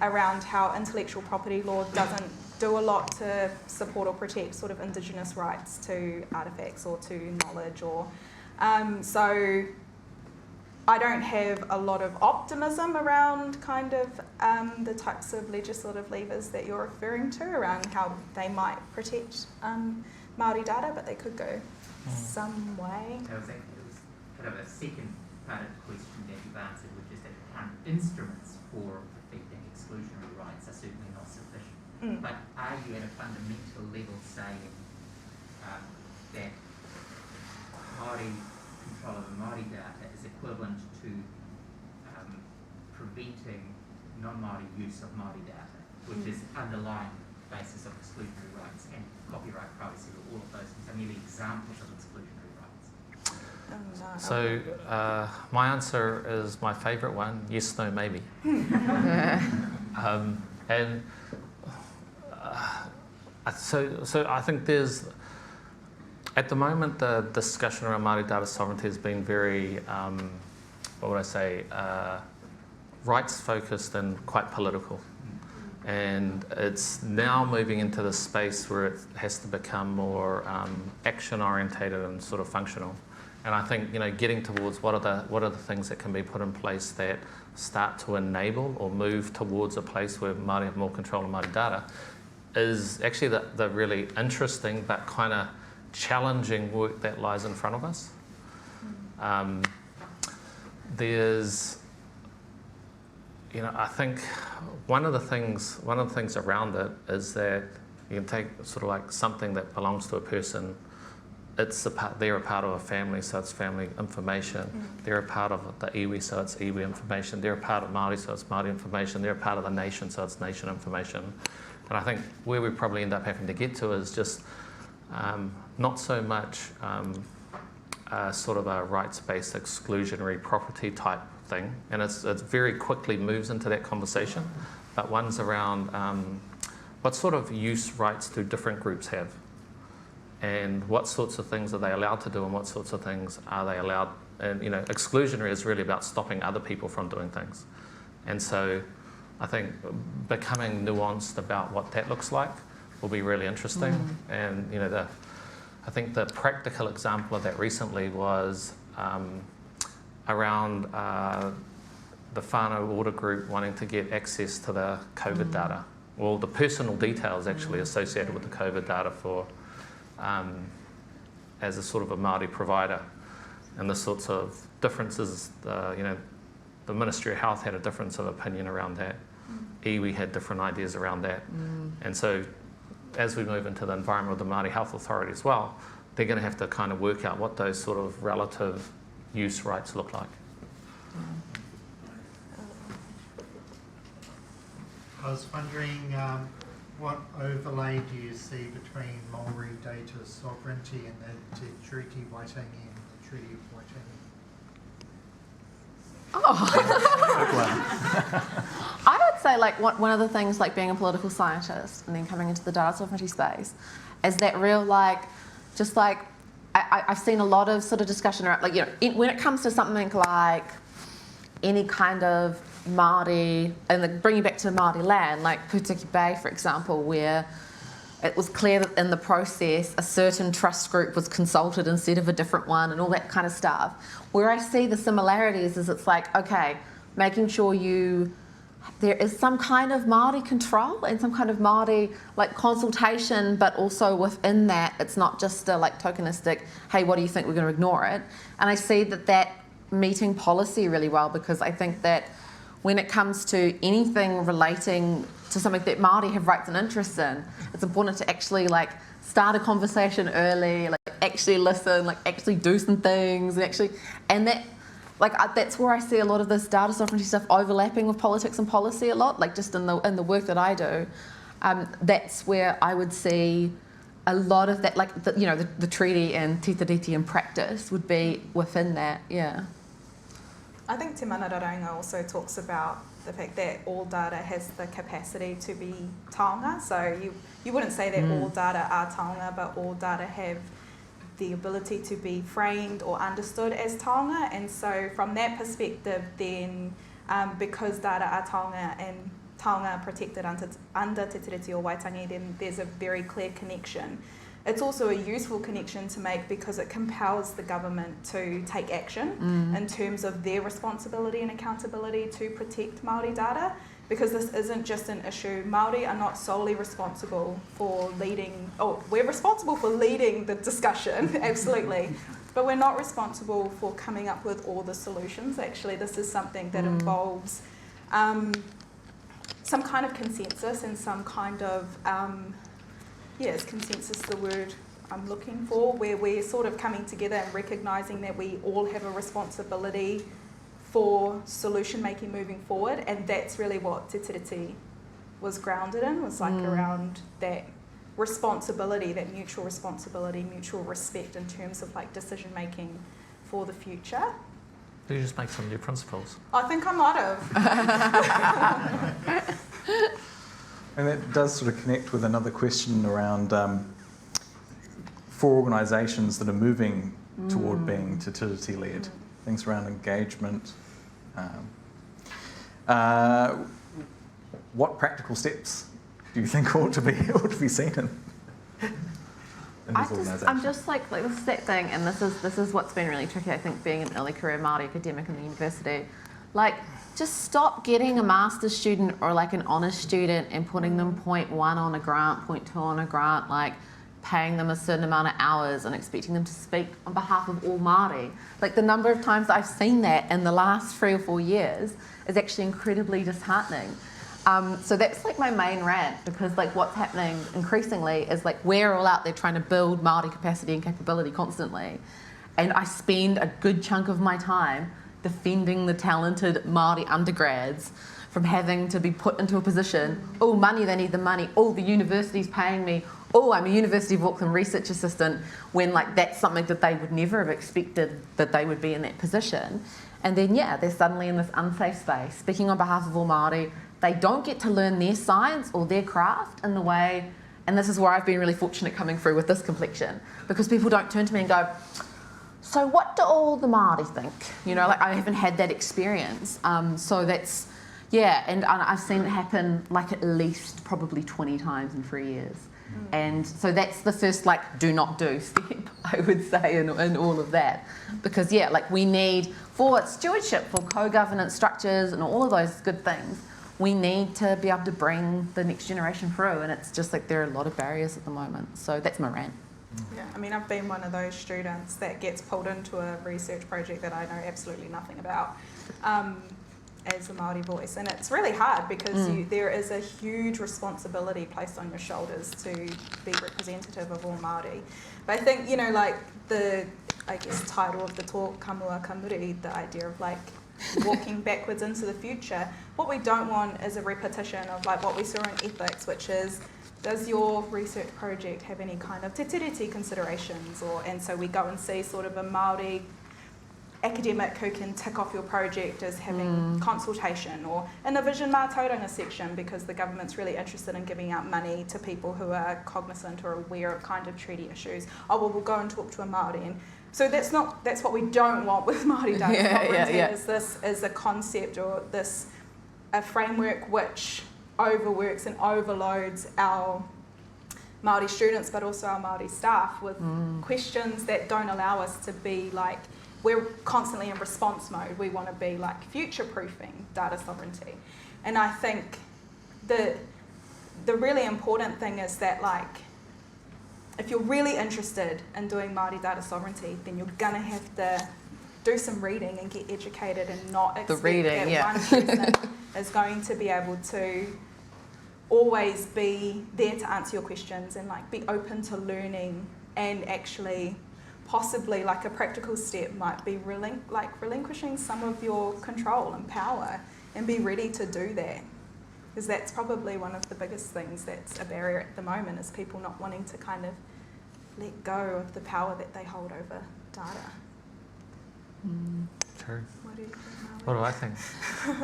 around how intellectual property law doesn't do a lot to support or protect sort of Indigenous rights to artefacts or to knowledge, or so I don't have a lot of optimism around kind of the types of legislative levers that you're referring to around how they might protect Māori data, but they could go some way. It was kind of a second part of the question that you've answered, which is that instruments for protecting exclusionary rights are certainly not sufficient. But are you at a fundamental level saying that Māori control over Māori data is equivalent to preventing non-Māori use of Māori data, which is underlying basis of exclusionary rights and copyright, privacy, all of those things are merely examples of exclusionary rights? So my answer is my favourite one: yes, no, maybe. So I think there's, at the moment, the discussion around Māori data sovereignty has been very, what would I say, rights focused and quite political. And it's now moving into the space where it has to become more action orientated and sort of functional. And I think, you know, getting towards what are the things that can be put in place that start to enable or move towards a place where Māori have more control of Māori data is actually the really interesting but kind of challenging work that lies in front of us. There's, you know, I think one of the things around it is that you can take sort of like something that belongs to a person. They're a part of a family, so it's family information. They're a part of the iwi, so it's iwi information. They're a part of Māori, so it's Māori information. They're a part of the nation, so it's nation information. And I think where we probably end up having to get to is just not so much sort of a rights-based exclusionary property type thing, and it very quickly moves into that conversation, but one's around what sort of use rights do different groups have, and what sorts of things are they allowed to do and what sorts of things are they allowed, and you know, exclusionary is really about stopping other people from doing things. And so I think becoming nuanced about what that looks like will be really interesting. And you know, I think the practical example of that recently was around the whānau order group wanting to get access to the COVID data, well, the personal details actually associated with the COVID data for as a sort of a Māori provider, and the sorts of differences, you know, the Ministry of Health had a difference of opinion around that. Iwi had different ideas around that. And so as we move into the environment of the Māori Health Authority as well, they're going to have to kind of work out what those sort of relative use rights look like. I was wondering what overlay do you see between Māori data sovereignty and the Te Treaty Waitangi and the Treaty of Waitangi? I would say like one of the things, like being a political scientist and then coming into the data sovereignty space, is that real like, just like I've seen a lot of sort of discussion around, like, you know, when it comes to something like any kind of Māori, and like bringing back to Māori land, like Putiki Bay, for example, where it was clear that in the process a certain trust group was consulted instead of a different one and all that kind of stuff. Where I see the similarities is it's like, okay, making sure there is some kind of Māori control and some kind of Māori like consultation, but also within that it's not just a like tokenistic, hey, what do you think, we're going to ignore it. And I see that meeting policy really well, because I think that when it comes to anything relating to something that Māori have rights and interests in, it's important to actually like start a conversation early, like actually listen, like actually do some things, and that like that's where I see a lot of this data sovereignty stuff overlapping with politics and policy a lot, like just in the work that I do. That's where I would see a lot of that, like the treaty and Te Tiriti in practice would be within that, yeah. I think Te Manararanga also talks about the fact that all data has the capacity to be taonga. So you wouldn't say that all data are taonga, but all data have the ability to be framed or understood as taonga. And so from that perspective, then because data are taonga and taonga protected under Te Tiriti or Waitangi, then there's a very clear connection it's also a useful connection to make because it compels the government to take action in terms of their responsibility and accountability to protect Māori data, because this isn't just an issue. Māori are not solely responsible for leading, we're responsible for leading the discussion, absolutely, but we're not responsible for coming up with all the solutions. Actually, this is something that involves some kind of consensus and some kind of, is consensus the word I'm looking for, where we're sort of coming together and recognising that we all have a responsibility for solution making moving forward, and that's really what Te Tiriti was grounded in, was like around that responsibility, that mutual responsibility, mutual respect in terms of like decision making for the future. Did you just make some new principles? I think I might have. And that does sort of connect with another question around for organisations that are moving toward being Te Tiriti led, things around engagement. What practical steps do you think ought to be seen in these organisations? I'm just like this is that thing, and this is what's been really tricky, I think, being an early career Māori academic in the university. Like, just stop getting a master's student or like an honours student and putting them 0.1 on a grant, 0.2 on a grant, like paying them a certain amount of hours and expecting them to speak on behalf of all Māori. Like, the number of times I've seen that in the last 3 or 4 years is actually incredibly disheartening. So that's like my main rant, because like what's happening increasingly is like we're all out there trying to build Māori capacity and capability constantly, and I spend a good chunk of my time defending the talented Māori undergrads from having to be put into a position, oh, money, they need the money, oh, the university's paying me, oh, I'm a University of Auckland research assistant, when like that's something that they would never have expected that they would be in that position. And then, yeah, they're suddenly in this unsafe space, speaking on behalf of all Māori. They don't get to learn their science or their craft in the way, and this is where I've been really fortunate coming through with this complexion, because people don't turn to me and go, so what do all the Māori think? You know, like I haven't had that experience. So that's, yeah, and I've seen it happen like at least probably 20 times in 3 years. And so that's the first like do not do step, I would say, in all of that. Because yeah, like we need, for stewardship, for co-governance structures and all of those good things, we need to be able to bring the next generation through, and it's just like there are a lot of barriers at the moment. So that's my rant. Yeah, I mean, I've been one of those students that gets pulled into a research project that I know absolutely nothing about as a Māori voice, and it's really hard because there is a huge responsibility placed on your shoulders to be representative of all Māori. But I think, you know, like the, I guess, title of the talk, Kamua ka muri, the idea of like walking backwards into the future. What we don't want is a repetition of like what we saw in ethics, which is, does your research project have any kind of te tiriti considerations? And so we go and see sort of a Māori academic who can tick off your project as having consultation, or in the Vision Mātauranga section, because the government's really interested in giving out money to people who are cognizant or aware of kind of treaty issues. Oh, well, we'll go and talk to a Māori. And so that's what we don't want with Māori data. Is this is a concept or this a framework which overworks and overloads our Māori students, but also our Māori staff with questions that don't allow us to be like, we're constantly in response mode. We want to be like future-proofing data sovereignty. And I think the really important thing is that like, if you're really interested in doing Māori data sovereignty, then you're gonna have to do some reading and get educated and not expect that one person is going to be able to always be there to answer your questions and like be open to learning, and actually possibly like a practical step might be relinquishing some of your control and power, and be ready to do that. Because that's probably one of the biggest things that's a barrier at the moment, is people not wanting to kind of let go of the power that they hold over data. True. What do you think, What do I think?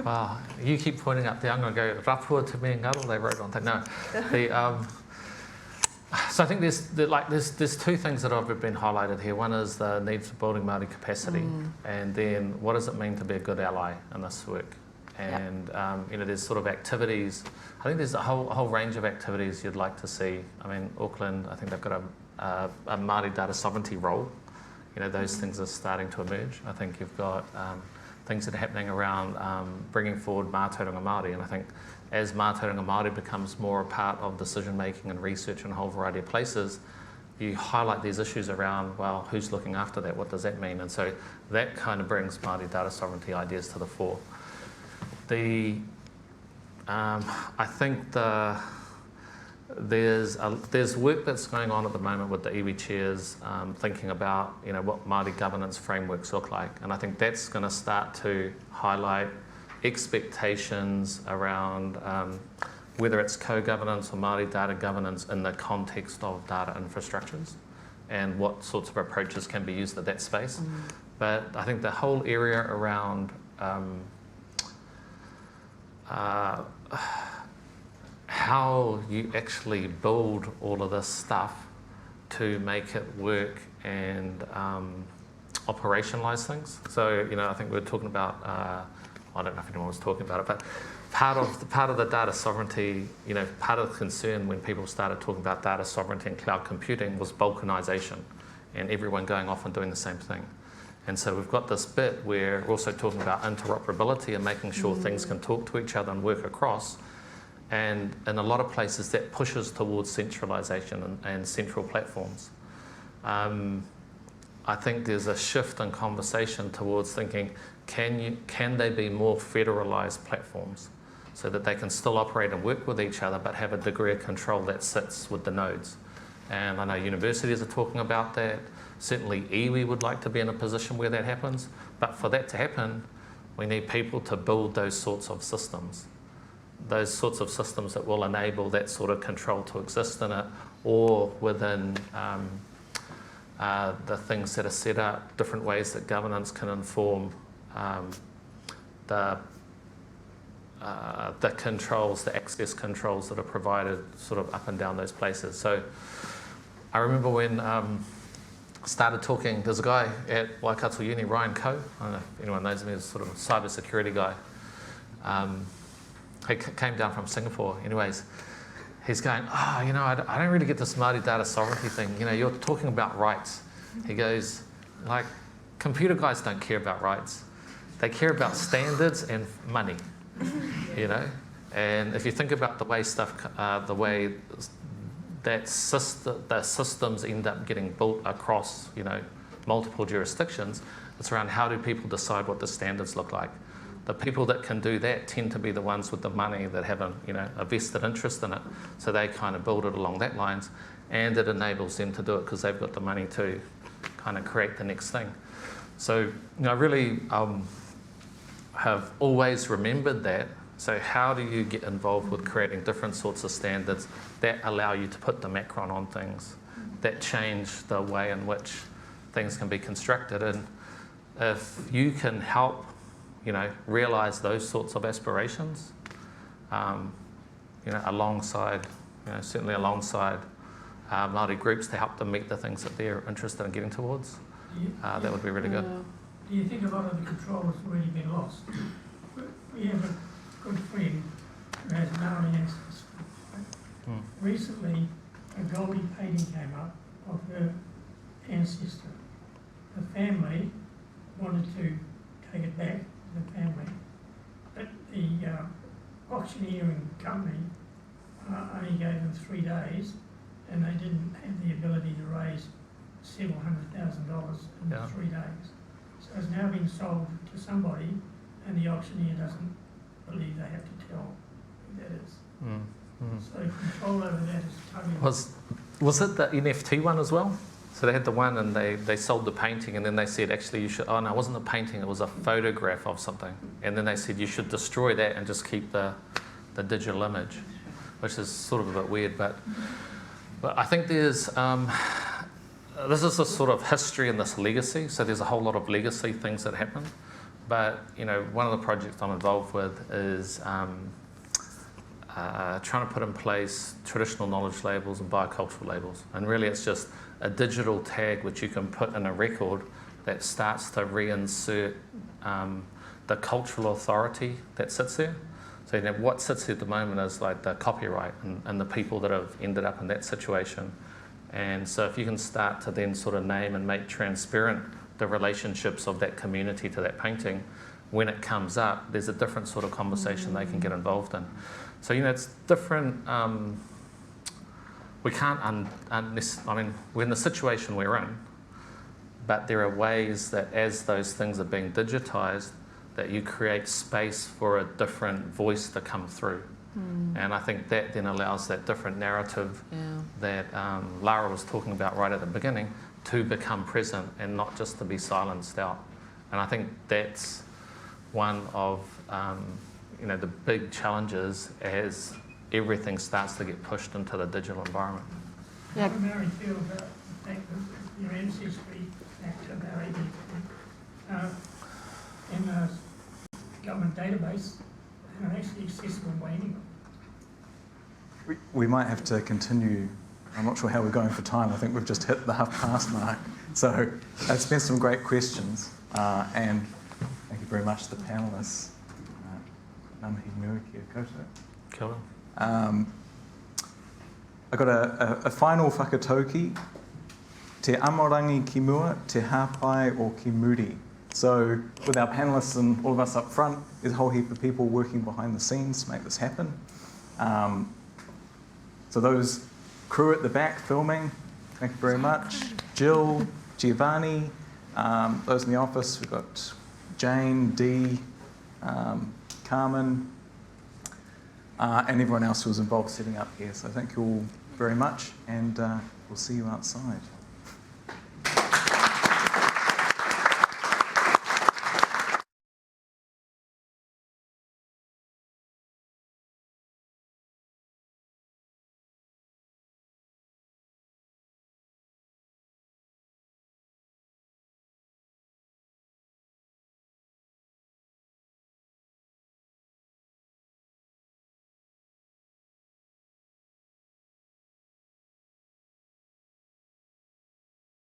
Wow, you keep pointing up there. I'm going to go rapua to me and Ngaro, they wrote on that. No, so I think there's two things that have been highlighted here. One is the need for building Māori capacity, and then what does it mean to be a good ally in this work? And you know, there's sort of activities. I think there's a whole range of activities you'd like to see. I mean, Auckland, I think they've got a Māori data sovereignty role. You know, those things are starting to emerge. I think you've got things that are happening around bringing forward mātauranga Māori, and I think as mātauranga Māori becomes more a part of decision making and research in a whole variety of places, you highlight these issues around, well, who's looking after that? What does that mean? And so that kind of brings Māori data sovereignty ideas to the fore. I think there's work that's going on at the moment with the iwi chairs, thinking about, you know, what Māori governance frameworks look like, and I think that's going to start to highlight expectations around whether it's co-governance or Māori data governance in the context of data infrastructures, and what sorts of approaches can be used at that space. But I think the whole area around how you actually build all of this stuff to make it work and operationalize things. So, you know, I think we were talking about, I don't know if anyone was talking about it, but part of the data sovereignty, you know, part of the concern when people started talking about data sovereignty and cloud computing was balkanization and everyone going off and doing the same thing. And so we've got this bit where we're also talking about interoperability and making sure things can talk to each other and work across. And in a lot of places that pushes towards centralization and central platforms. I think there's a shift in conversation towards thinking, can they be more federalized platforms so that they can still operate and work with each other but have a degree of control that sits with the nodes? And I know universities are talking about that. Certainly iwi would like to be in a position where that happens, but for that to happen, we need people to build those sorts of systems. Those sorts of systems that will enable that sort of control to exist in it, or within the things that are set up, different ways that governance can inform the controls, the access controls that are provided sort of up and down those places. So I remember when started talking, there's a guy at Waikato Uni, Ryan Coe, I don't know if anyone knows him, he's a sort of cyber security guy. He came down from Singapore. Anyways, he's going, you know, I don't really get this Māori data sovereignty thing. You know, you're talking about rights. He goes, like, computer guys don't care about rights. They care about standards and money, you know? And if you think about the way the way that the systems end up getting built across, you know, multiple jurisdictions, it's around how do people decide what the standards look like. The people that can do that tend to be the ones with the money that have a vested interest in it, so they kind of build it along that lines, and it enables them to do it because they've got the money to kind of create the next thing. So, you know, I really have always remembered that. So how do you get involved with creating different sorts of standards that allow you to put the macron on things, that change the way in which things can be constructed? And if you can help, you know, realise those sorts of aspirations, you know, alongside, you know, certainly alongside Māori groups to help them meet the things that they're interested in getting towards, that would be really good. Do you think a lot of the control has already been lost? We have a good friend who has Māori ancestry. Recently, a Goldie painting came up of her ancestor. The family wanted to take it back to the family, but the auctioneering company only gave them 3 days, and they didn't have the ability to raise several $100,000 in 3 days. So it's now been sold to somebody, and the auctioneer doesn't believe they have to tell who that is. So control over that is totally... Was it the NFT one as well? So they had the one and they sold the painting, and then they said, actually you should, oh no, it wasn't a painting, it was a photograph of something. And then they said you should destroy that and just keep the digital image, which is sort of a bit weird, but I think there's, this is a sort of history and this legacy, so there's a whole lot of legacy things that happen. But, you know, one of the projects I'm involved with is trying to put in place traditional knowledge labels and biocultural labels. And really it's just a digital tag which you can put in a record that starts to reinsert the cultural authority that sits there. So, you know, what sits here at the moment is like the copyright and the people that have ended up in that situation. And so if you can start to then sort of name and make transparent the relationships of that community to that painting, when it comes up, there's a different sort of conversation they can get involved in. So, you know, it's different. We can't, I mean, we're in the situation we're in, but there are ways that as those things are being digitised, that you create space for a different voice to come through. And I think that then allows that different narrative that Lara was talking about right at the beginning to become present and not just to be silenced out. And I think that's one of you know, the big challenges as everything starts to get pushed into the digital environment. How do Māori feel about the fact that your ancestry back to about 18 in a government database and are actually accessible by anyone? We might have to continue. I'm not sure how we're going for time. I think we've just hit the half-past mark. So it's been some great questions, and thank you very much to the panellists. Ngā mihi nui kia koutou. Kia ora. I got a final whakatauki. Te amorangi ki mua, te hāpai o ki muri. So with our panellists and all of us up front, there's a whole heap of people working behind the scenes to make this happen. So those crew at the back filming, thank you very much. Jill, Giovanni, those in the office, we've got Jane, Dee, Carmen, and everyone else who was involved setting up here. So thank you all very much, and we'll see you outside.